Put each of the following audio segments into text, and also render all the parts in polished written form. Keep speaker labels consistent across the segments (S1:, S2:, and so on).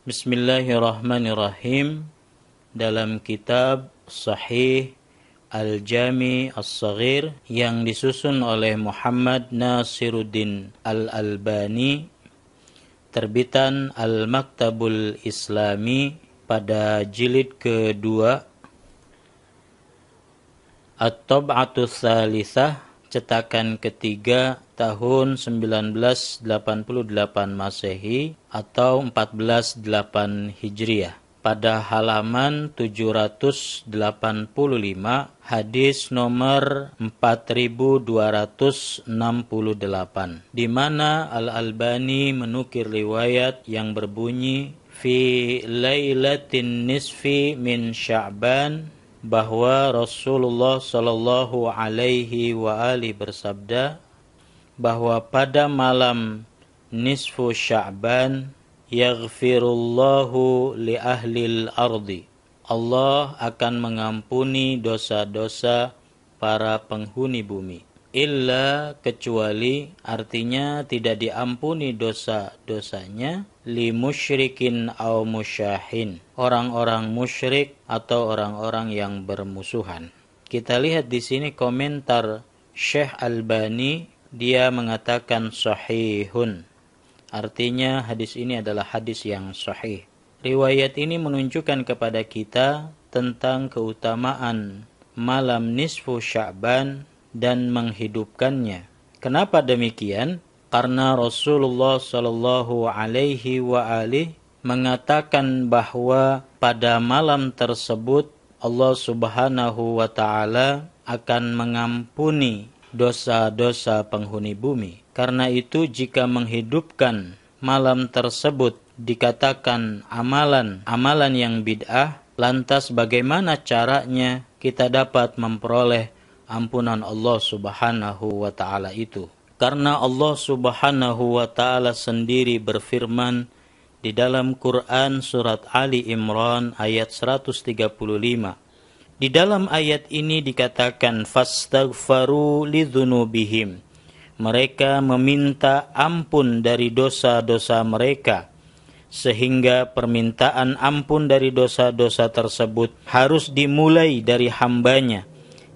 S1: Bismillahirrahmanirrahim. Dalam kitab Sahih Al-Jami As-Saghir yang disusun oleh Muhammad Nasiruddin Al-Albani, terbitan Al-Maktabul Islami pada jilid kedua, At-Tab'atus Tsalitsah, cetakan ketiga, tahun 1988 Masehi atau 1408 Hijriah, pada halaman 785, hadis nomor 4268, di mana Al-Albani menukir riwayat yang berbunyi fi lailatin nisfi min Sya'ban, bahwa Rasulullah sallallahu alaihi wa alihi bersabda bahwa pada malam nisfu Sya'ban yaghfirullahu li ahlil ardi, Allah akan mengampuni dosa-dosa para penghuni bumi. Illa, kecuali, artinya tidak diampuni dosa-dosanya, li musyrikin au musyahin, orang-orang musyrik atau orang-orang yang bermusuhan. Kita lihat di sini komentar Syekh Albani. Dia mengatakan sahihun, artinya hadis ini adalah hadis yang sahih. Riwayat ini menunjukkan kepada kita tentang keutamaan malam nisfu Sya'ban dan menghidupkannya. Kenapa demikian? Karena Rasulullah sallallahu alaihi wa alihi mengatakan bahwa pada malam tersebut Allah Subhanahu wa taala akan mengampuni dosa-dosa penghuni bumi. Karena itu jika menghidupkan malam tersebut dikatakan amalan yang bid'ah, lantas bagaimana caranya kita dapat memperoleh ampunan Allah Subhanahu wa taala itu? Karena Allah Subhanahu wa taala sendiri berfirman di dalam Quran surat Ali Imran ayat 135. Di dalam ayat ini dikatakan fastaghfaru lidzunubihim. Mereka meminta ampun dari dosa-dosa mereka, sehingga permintaan ampun dari dosa-dosa tersebut harus dimulai dari hambanya,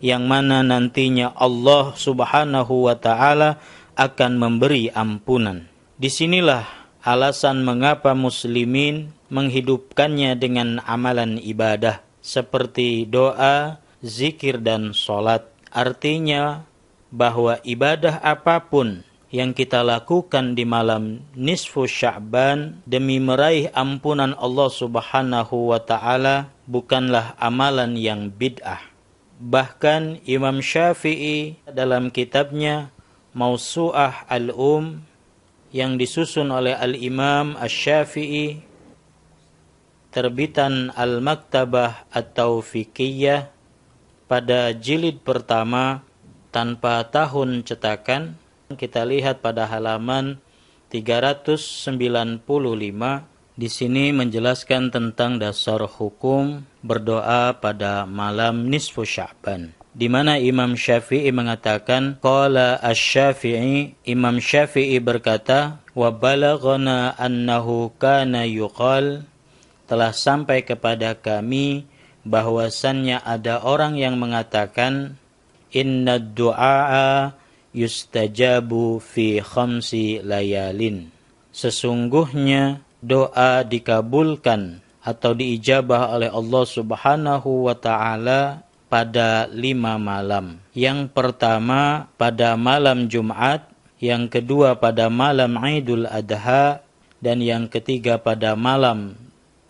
S1: yang mana nantinya Allah Subhanahu wa taala akan memberi ampunan. Disinilah alasan mengapa muslimin menghidupkannya dengan amalan ibadah seperti doa, zikir, dan sholat. Artinya bahwa ibadah apapun yang kita lakukan di malam nisfu Sya'ban demi meraih ampunan Allah Subhanahu wa ta'ala bukanlah amalan yang bid'ah. Bahkan Imam Syafi'i dalam kitabnya Mausu'ah Al-Um yang disusun oleh Al-Imam Asy-Syafi'i, terbitan Al-Maktabah At-Taufiqiyah, pada jilid pertama tanpa tahun cetakan, kita lihat pada halaman 395. Di sini menjelaskan tentang dasar hukum berdoa pada malam nisfu Sya'ban, di mana Imam Syafi'i mengatakan, qala asy-Syafi'i, Imam Syafi'i berkata, wa balaghana annahu kana yuqal, telah sampai kepada kami bahwasannya ada orang yang mengatakan, inna du'a yustajabu fi khamsi layalin, sesungguhnya doa dikabulkan atau diijabah oleh Allah Subhanahu wa ta'ala pada 5 malam. Yang pertama pada malam Jumat, yang kedua pada malam Idul Adha, dan yang ketiga pada malam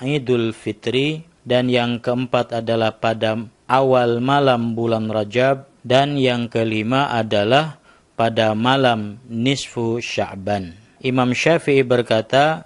S1: Idul Fitri, dan yang keempat adalah pada awal malam bulan Rajab, dan yang kelima adalah pada malam nisfu Sya'ban. Imam Syafi'i berkata,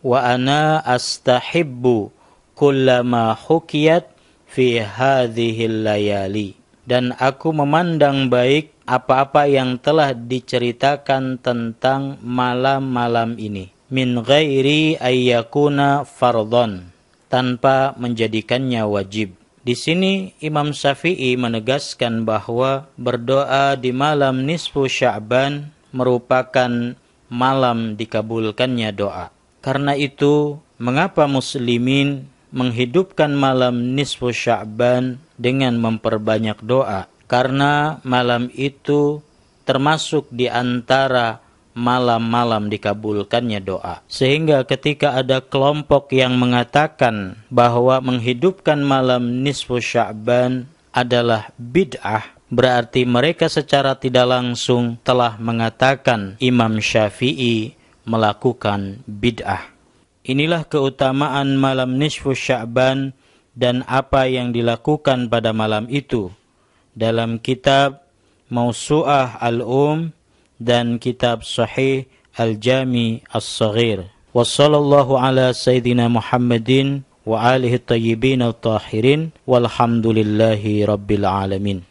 S1: wa ana astahibbu kullama hukiyat fi hadhil layali, dan aku memandang baik apa-apa yang telah diceritakan tentang malam-malam ini, min ghairi ayyakuna fardhon, tanpa menjadikannya wajib. Di sini Imam Syafi'i menegaskan bahwa berdoa di malam nisfu Sya'ban merupakan malam dikabulkannya doa. Karena itu mengapa muslimin menghidupkan malam nisfu Sya'ban dengan memperbanyak doa? Karena malam itu termasuk di antara malam-malam dikabulkannya doa. Sehingga ketika ada kelompok yang mengatakan bahwa menghidupkan malam nisfu Sya'ban adalah bid'ah, berarti mereka secara tidak langsung telah mengatakan Imam Syafi'i melakukan bid'ah. Inilah keutamaan malam nisfu Sya'ban dan apa yang dilakukan pada malam itu dalam kitab Mausu'ah Al-Um dan kitab Sahih Al-Jami As-Saghir. Wassallallahu ala Sayyidina Muhammadin wa alihi tayyibin al-tahirin walhamdulillahi rabbil alamin.